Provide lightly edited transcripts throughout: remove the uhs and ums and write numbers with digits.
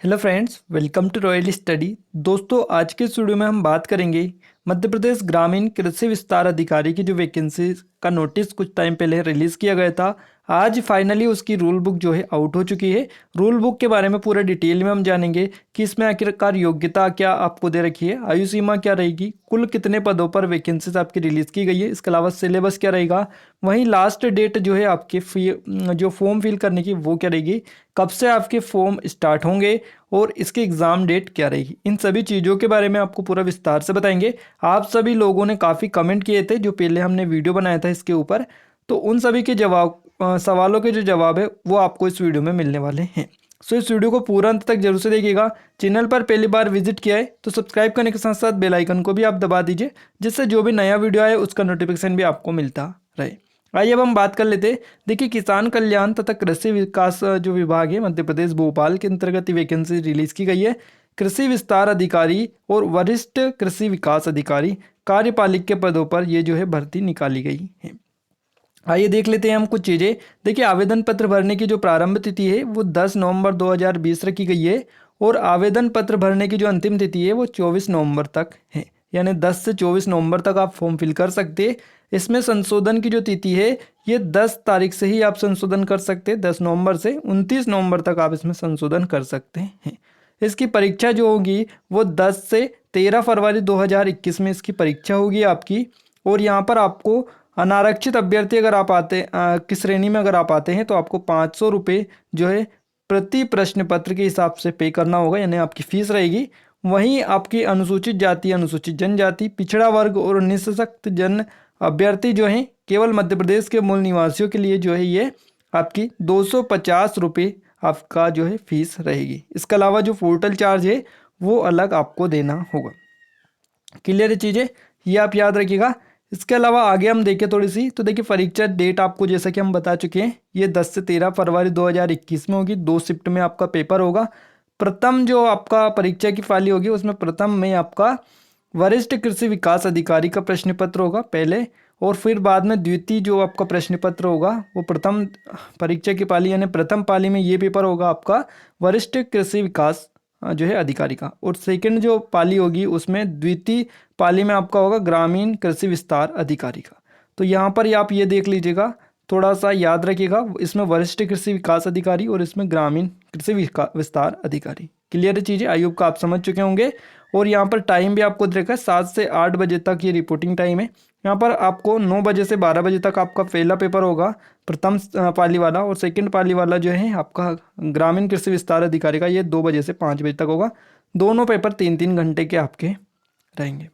Hello friends, welcome to royal study. दोस्तों, आज के इस वीडियो में हम बात करेंगे मध्य प्रदेश ग्रामीण कृषि विस्तार अधिकारी की जो वैकेंसी का नोटिस कुछ टाइम पहले रिलीज़ किया गया था। आज फाइनली उसकी रूल बुक जो है आउट हो चुकी है। रूल बुक के बारे में पूरा डिटेल में हम जानेंगे कि इसमें आखिरकार योग्यता क्या आपको दे रखी है, आयु सीमा क्या रहेगी, कुल कितने पदों पर वैकेंसीज आपकी रिलीज़ की गई है, इसके अलावा सिलेबस क्या रहेगा, वहीं लास्ट डेट जो है आपके जो फॉर्म फिल करने की वो क्या रहेगी, कब से आपके फॉर्म स्टार्ट होंगे और इसकी एग्ज़ाम डेट क्या रहेगी। इन सभी चीज़ों के बारे में आपको पूरा विस्तार से बताएंगे। आप सभी लोगों ने काफ़ी कमेंट किए थे जो पहले हमने वीडियो बनाया था इसके ऊपर, तो उन सभी के सवालों के जो जवाब है वो आपको इस वीडियो में मिलने वाले हैं। सो इस वीडियो को पूरा अंत तक जरूर से देखिएगा। चैनल पर पहली बार विजिट किया है तो सब्सक्राइब करने के साथ साथ बेल आइकन को भी आप दबा दीजिए, जिससे जो भी नया वीडियो आए उसका नोटिफिकेशन भी आपको मिलता रहे। आइए अब हम बात कर लेते हैं। देखिए, किसान कल्याण तथा कृषि विकास जो विभाग है मध्य प्रदेश भोपाल के अंतर्गत वैकेंसी रिलीज की गई है। कृषि विस्तार अधिकारी और वरिष्ठ कृषि विकास अधिकारी कार्यपालिक के पदों पर ये जो है भर्ती निकाली गई है। आइए देख लेते हैं हम कुछ चीज़ें। देखिए, आवेदन पत्र भरने की जो प्रारंभ तिथि है वो 10 नवंबर 2020 रखी गई है और आवेदन पत्र भरने की जो अंतिम तिथि है वो 24 नवंबर तक है। यानी 10 से 24 नवंबर तक आप फॉर्म फिल कर सकते हैं। इसमें संशोधन की जो तिथि है ये 10 तारीख से ही आप संशोधन कर सकते हैं। 10 नवंबर से 29 नवंबर तक आप इसमें संशोधन कर सकते हैं। इसकी परीक्षा जो होगी वो 10 से 13 फरवरी 2021 में इसकी परीक्षा होगी आपकी। और यहाँ पर आपको अनारक्षित अभ्यर्थी अगर आप की श्रेणी में अगर आप आते हैं तो आपको 500 रुपये जो है प्रति प्रश्न पत्र के हिसाब से पे करना होगा, यानी आपकी फीस रहेगी। वहीं आपकी अनुसूचित जाति, अनुसूचित जनजाति, पिछड़ा वर्ग और निःशक्त जन अभ्यर्थी जो हैं केवल मध्य प्रदेश के मूल निवासियों के लिए जो है ये आपकी 250 रुपये आपका जो है फीस रहेगी। इसके अलावा जो पोर्टल चार्ज है वो अलग आपको देना होगा। क्लियर है चीज़ें, ये आप याद रखिएगा। इसके अलावा आगे हम देखें थोड़ी सी, तो देखिए परीक्षा डेट आपको जैसा कि हम बता चुके हैं ये 10 से 13 फरवरी 2021 में होगी। 2 शिफ्ट में आपका पेपर होगा। प्रथम जो आपका परीक्षा की पाली होगी उसमें प्रथम में आपका वरिष्ठ कृषि विकास अधिकारी का प्रश्न पत्र होगा पहले, और फिर बाद में द्वितीय जो आपका प्रश्न पत्र होगा वो प्रथम परीक्षा की पाली यानी प्रथम पाली में ये पेपर होगा आपका वरिष्ठ कृषि विकास जो है अधिकारी का, और सेकंड जो पाली होगी उसमें द्वितीय पाली में आपका होगा ग्रामीण कृषि विस्तार अधिकारी का। तो यहाँ पर आप ये देख लीजिएगा, थोड़ा सा याद रखिएगा, इसमें वरिष्ठ कृषि विकास अधिकारी और इसमें ग्रामीण कृषि विस्तार अधिकारी। क्लियर चीज़ें आई होप का आप समझ चुके होंगे। और यहाँ पर टाइम भी आपको देखा है 7 से 8 बजे तक ये रिपोर्टिंग टाइम है। यहाँ पर आपको 9 बजे से 12 बजे तक आपका पहला पेपर होगा प्रथम पाली वाला, और सेकंड पाली वाला जो है आपका ग्रामीण कृषि विस्तार अधिकारी का ये 2 बजे से 5 बजे तक होगा। दोनों पेपर 3-3 घंटे के आपके रहेंगे।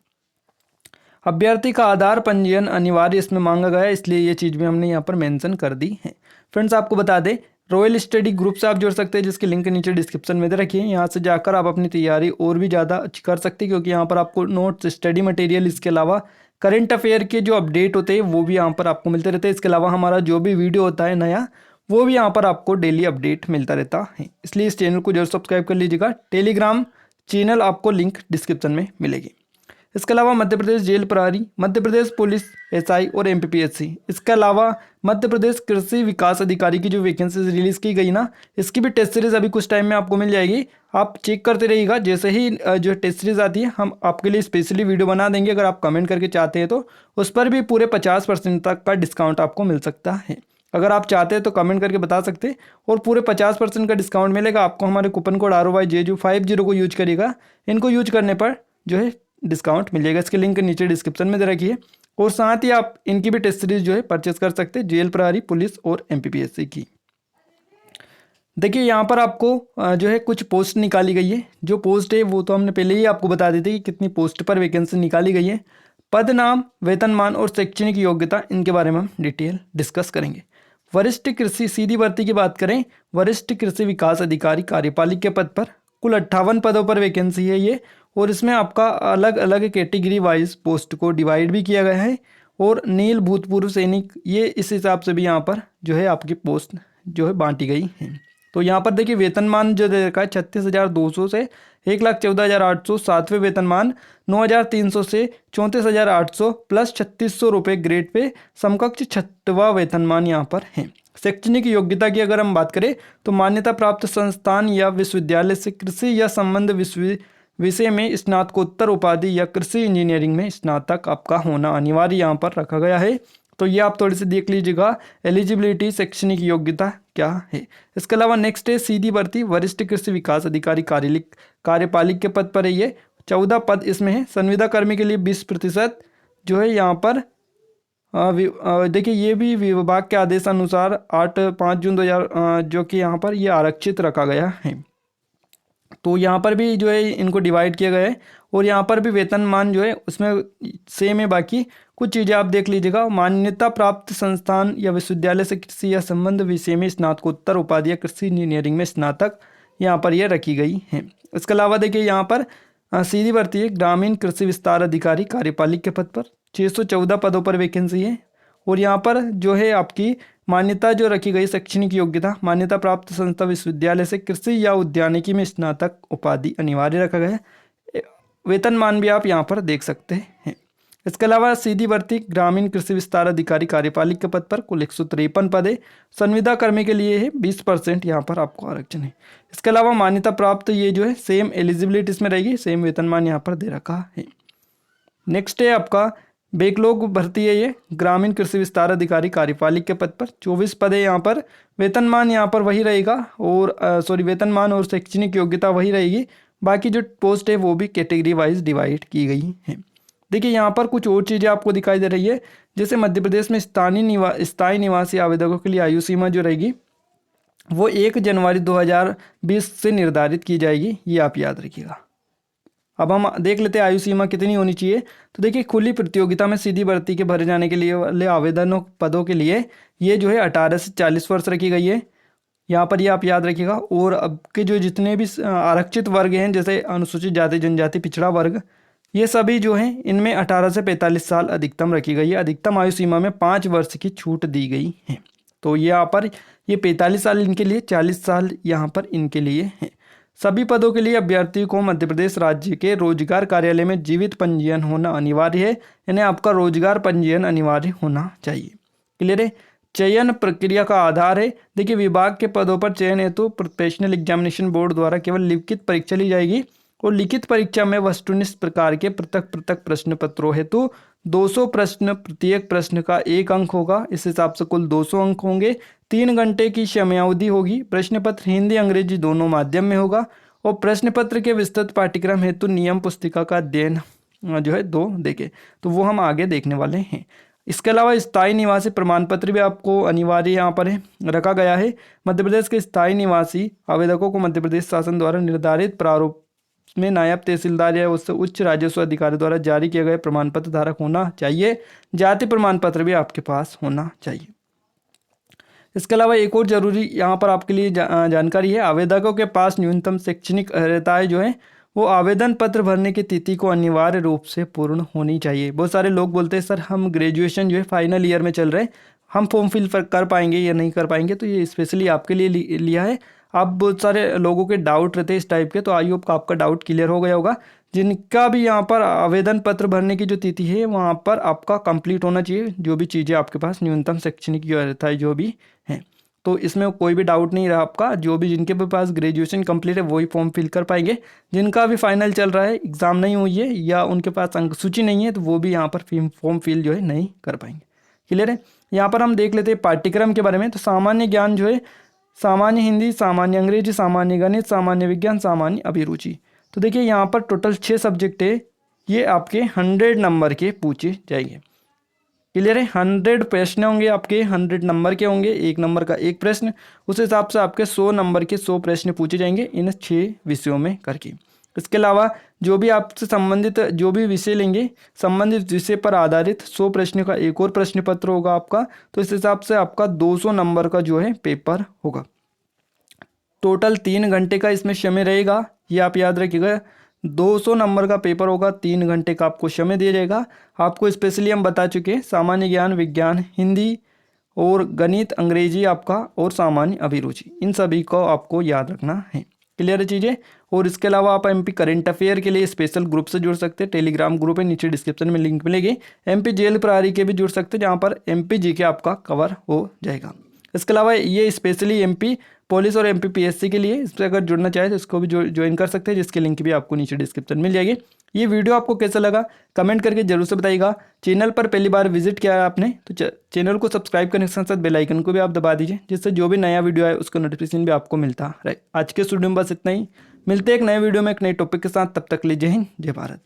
अभ्यर्थी का आधार पंजीयन अनिवार्य इसमें मांगा गया है, इसलिए ये चीज़ भी हमने यहाँ पर मेंशन कर दी है। फ्रेंड्स, आपको बता दें रॉयल स्टडी ग्रुप से आप जुड़ सकते हैं, जिसकी लिंक नीचे डिस्क्रिप्शन में दे रखी है। यहाँ से जाकर आप अपनी तैयारी और भी ज़्यादा अच्छी कर सकते हैं, क्योंकि यहाँ पर आपको नोट्स, स्टडी मटेरियल, इसके अलावा करंट अफेयर के जो अपडेट होते हैं वो भी यहाँ पर आपको मिलते रहते हैं। इसके अलावा हमारा जो भी वीडियो होता है नया वो भी यहाँ पर आपको डेली अपडेट मिलता रहता है, इसलिए इस चैनल को जरूर सब्सक्राइब कर लीजिएगा। टेलीग्राम चैनल आपको लिंक डिस्क्रिप्शन में मिलेगी। इसके अलावा मध्य प्रदेश जेल प्रहरी, मध्य प्रदेश पुलिस एसआई और एमपीपीएससी, इसके अलावा मध्य प्रदेश कृषि विकास अधिकारी की जो वैकेंसी रिलीज़ की गई ना, इसकी भी टेस्ट सीरीज़ अभी कुछ टाइम में आपको मिल जाएगी। आप चेक करते रहिएगा, जैसे ही जो टेस्ट सीरीज़ आती है हम आपके लिए स्पेशली वीडियो बना देंगे। अगर आप कमेंट करके चाहते हैं तो उस पर भी पूरे 50% तक का डिस्काउंट आपको मिल सकता है। अगर आप चाहते हैं तो कमेंट करके बता सकते हैं, और पूरे 50% का डिस्काउंट मिलेगा आपको हमारे कूपन कोड ROYJU50 को यूज करिएगा। इनको यूज करने पर जो है डिस्काउंट मिल जाएगा। इसके लिंक नीचे डिस्क्रिप्शन में दे रखी है, और साथ ही आप इनकी भी टेस्ट सीरीज जो है परचेस कर सकते हैं, जेल प्रहरी, पुलिस और एमपीपीएससी की। देखिए, यहाँ पर आपको जो है कुछ पोस्ट निकाली गई है। जो पोस्ट है वो तो हमने पहले ही आपको बता दी थी कि कितनी पोस्ट पर वैकेंसी निकाली गई है। पद नाम, वेतनमान और शैक्षणिक योग्यता, इनके बारे में हम डिटेल डिस्कस करेंगे। वरिष्ठ कृषि सीधी भर्ती की बात करें, वरिष्ठ कृषि विकास अधिकारी कार्यपालिक के पद पर कुल 58 पदों पर वैकेंसी है ये, और इसमें आपका अलग अलग कैटेगरी वाइज पोस्ट को डिवाइड भी किया गया है। और नील भूतपूर्व सैनिक, ये इस हिसाब से भी यहाँ पर जो है आपकी पोस्ट जो है बांटी गई है। तो यहाँ पर देखिए वेतनमान जो दे रखा है 36,200 से 1,14,800, 7वें वेतनमान 9,300 से 34,800 प्लस 3,600 रुपये ग्रेड पे समकक्ष 6वां वेतनमान यहाँ पर है। शैक्षणिक योग्यता की अगर हम बात करें तो मान्यता प्राप्त संस्थान या विश्वविद्यालय से कृषि या संबंध विषय में स्नातकोत्तर उपाधि या कृषि इंजीनियरिंग में स्नातक आपका होना अनिवार्य यहाँ पर रखा गया है। तो ये आप थोड़ी सी देख लीजिएगा, एलिजिबिलिटी शैक्षणिक योग्यता क्या है। इसके अलावा नेक्स्ट है सीधी भर्ती, वरिष्ठ कृषि विकास अधिकारी कार्यपालिक के पद पर है ये, 14 पद इसमें है। संविदा कर्मी के लिए 20% जो है यहाँ पर देखिए ये भी विभाग के आदेश अनुसार 5 जून 2000 जो कि यहाँ पर ये आरक्षित रखा गया है। तो यहाँ पर भी जो है इनको डिवाइड किया गया है और यहाँ पर भी वेतनमान जो है उसमें सेम है। बाकी कुछ चीज़ें आप देख लीजिएगा, मान्यता प्राप्त संस्थान या विश्वविद्यालय से कृषि या संबंध विषय में स्नातकोत्तर उपाधि या कृषि इंजीनियरिंग में स्नातक यहाँ पर यह रखी गई है। इसके अलावा देखिए यहाँ पर सीधी भर्ती है, ग्रामीण कृषि विस्तार अधिकारी कार्यपालिक के पद पर 614 पदों पर वैकेंसी है। और यहाँ पर जो है आपकी मान्यता जो रखी गई शैक्षणिक योग्यता, मान्यता प्राप्त संस्था विश्वविद्यालय से कृषि या उद्यानिकी में स्नातक उपाधि अनिवार्य रखा गया है। वेतनमान भी आप यहाँ पर देख सकते हैं। इसके अलावा सीधी भर्ती ग्रामीण कृषि विस्तार अधिकारी कार्यपालिक के पद पर कुल 153 पद है। संविदा कर्मी के लिए है 20% यहाँ पर आपको आरक्षण है। इसके अलावा मान्यता प्राप्त ये जो है सेम एलिजिबिलिटी इसमें रहेगी, सेम वेतनमान यहाँ पर दे रखा है। नेक्स्ट है आपका बैकलॉग भर्ती है, ये ग्रामीण कृषि विस्तार अधिकारी कार्यपालिक के पद पर 24 पद है। यहाँ पर वेतनमान यहाँ पर वही रहेगा और वेतनमान और शैक्षणिक योग्यता वही रहेगी। बाकी जो पोस्ट है वो भी कैटेगरी वाइज डिवाइड की गई है। देखिए यहाँ पर कुछ और चीज़ें आपको दिखाई दे रही है, जैसे मध्य प्रदेश में स्थायी निवासी आवेदकों के लिए आयु सीमा जो रहेगी वो 1 जनवरी 2020 से निर्धारित की जाएगी, ये आप याद रखिएगा। अब हम देख लेते हैं आयु सीमा कितनी होनी चाहिए। तो देखिए खुली प्रतियोगिता में सीधी भर्ती के भरे जाने के लिए वाले आवेदनों पदों के लिए ये जो है 18 से 40 वर्ष रखी गई है, यहाँ पर ये आप याद रखिएगा। और अब के जो जितने भी आरक्षित वर्ग हैं, जैसे अनुसूचित जाति जनजाति पिछड़ा वर्ग, ये सभी जो हैं इनमें 18 से 45 साल अधिकतम रखी गई है। अधिकतम आयु सीमा में 5 वर्ष की छूट दी गई है। तो यहाँ पर ये 45 साल इनके लिए, 40 साल यहाँ पर इनके लिए है। सभी पदों के लिए अभ्यर्थी को मध्य प्रदेश राज्य के रोजगार कार्यालय में जीवित पंजीयन होना अनिवार्य है, यानी आपका रोजगार पंजीयन अनिवार्य होना चाहिए। क्लियर है। चयन प्रक्रिया का आधार है, देखिए विभाग के पदों पर चयन हेतु प्रोफेशनल एग्जामिनेशन बोर्ड द्वारा केवल लिखित परीक्षा ली जाएगी और लिखित परीक्षा में वस्तुनिष्ठ प्रकार के पृथक पृथक प्रश्न पत्रों हेतु 200 प्रश्न, प्रत्येक प्रश्न का 1 अंक होगा। इस हिसाब से कुल 200 अंक होंगे। 3 घंटे की समयावधि होगी। प्रश्न पत्र हिंदी अंग्रेजी दोनों माध्यम में होगा और प्रश्न पत्र के विस्तृत पाठ्यक्रम हेतु नियम पुस्तिका का अध्ययन जो है 2 देखे, तो वो हम आगे देखने वाले हैं। इसके अलावा स्थायी निवासी प्रमाण पत्र भी आपको अनिवार्य यहाँ पर है रखा गया है। मध्य प्रदेश के स्थायी निवासी आवेदकों को मध्य प्रदेश शासन द्वारा निर्धारित प्रारूप में नायब तहसीलदार या उससे उच्च राजस्व अधिकारी द्वारा जारी किए गए प्रमाण पत्र धारक होना चाहिए। जाति प्रमाण पत्र भी आपके पास होना चाहिए। इसके अलावा एक और जरूरी यहाँ पर आपके लिए जानकारी है, आवेदकों के पास न्यूनतम शैक्षणिक अर्हताएं जो है वो आवेदन पत्र भरने की तिथि को अनिवार्य रूप से पूर्ण होनी चाहिए। बहुत सारे लोग बोलते हैं सर हम ग्रेजुएशन जो है फाइनल ईयर में चल रहे हैं, हम फॉर्म फिल कर पाएंगे या नहीं कर पाएंगे, तो ये स्पेशली आपके लिए लिया है। आप बहुत सारे लोगों के डाउट रहते हैं इस टाइप के, तो आई होप आपका डाउट क्लियर हो गया होगा। जिनका भी यहाँ पर आवेदन पत्र भरने की जो तिथि है वहाँ पर आपका कंप्लीट होना चाहिए, जो भी चीज़ें आपके पास न्यूनतम शैक्षणिक योग्यता जो भी है, तो इसमें कोई भी डाउट नहीं रहा आपका। जो भी जिनके भी पास ग्रेजुएशन कंप्लीट है वही फॉर्म फिल कर पाएंगे। जिनका भी फाइनल चल रहा है, एग्ज़ाम नहीं हुई है या उनके पास अंक सूची नहीं है, तो वो भी यहाँ पर फॉर्म फिल जो है नहीं कर पाएंगे। क्लियर है। यहाँ पर हम देख लेते हैं पाठ्यक्रम के बारे में। तो सामान्य ज्ञान जो है सामान्य हिंदी, सामान्य अंग्रेजी, सामान्य गणित, सामान्य विज्ञान, सामान्य अभिरुचि। तो देखिए यहाँ पर टोटल 6 सब्जेक्ट है, ये आपके 100 नंबर के पूछे जाएंगे। क्लियर है। 100 प्रश्न होंगे आपके, 100 नंबर के होंगे, 1 नंबर का 1 प्रश्न। उस हिसाब से आपके 100 नंबर के 100 प्रश्न पूछे जाएंगे इन 6 विषयों में करके। इसके अलावा जो भी आपसे संबंधित जो भी विषय लेंगे, संबंधित विषय पर आधारित 100 प्रश्न का एक और प्रश्न पत्र होगा आपका। तो इस हिसाब से आपका 200 नंबर का जो है पेपर होगा। टोटल 3 घंटे का इसमें समय रहेगा, ये आप याद रखिएगा। 200 नंबर का पेपर होगा, 3 घंटे का आपको समय दिया जाएगा। आपको स्पेशली हम बता चुके हैं सामान्य ज्ञान, विज्ञान, हिंदी और गणित, अंग्रेजी आपका और सामान्य अभिरुचि, इन सभी को आपको याद रखना है। क्लियर है चीज़ें। और इसके अलावा आप एमपी करंट अफेयर के लिए स्पेशल ग्रुप से जुड़ सकते हैं। टेलीग्राम ग्रुप है, नीचे डिस्क्रिप्शन में लिंक मिलेगी। एमपी जेल प्रहरी के भी जुड़ सकते हैं, जहाँ पर एमपी जी के आपका कवर हो जाएगा। इसके अलावा ये स्पेशली एमपी पुलिस और एमपी पीएससी के लिए, इस पर अगर जुड़ना चाहे तो इसको भी ज्वाइन कर सकते हैं, जिसकी लिंक भी आपको नीचे डिस्क्रिप्शन मिल जाएगी। ये वीडियो आपको कैसा लगा कमेंट करके जरूर से बताइएगा। चैनल पर पहली बार विजिट किया है आपने तो चैनल को सब्सक्राइब करने के साथ साथ बेल आइकन को भी आप दबा दीजिए, जिससे जो भी नया वीडियो आए उसका नोटिफिकेशन भी आपको मिलता रहे। आज के स्टूडियो में बस इतना ही, मिलते हैं एक नए वीडियो में एक नए टॉपिक के साथ, तब तक के लिए जय हिंद जय भारत।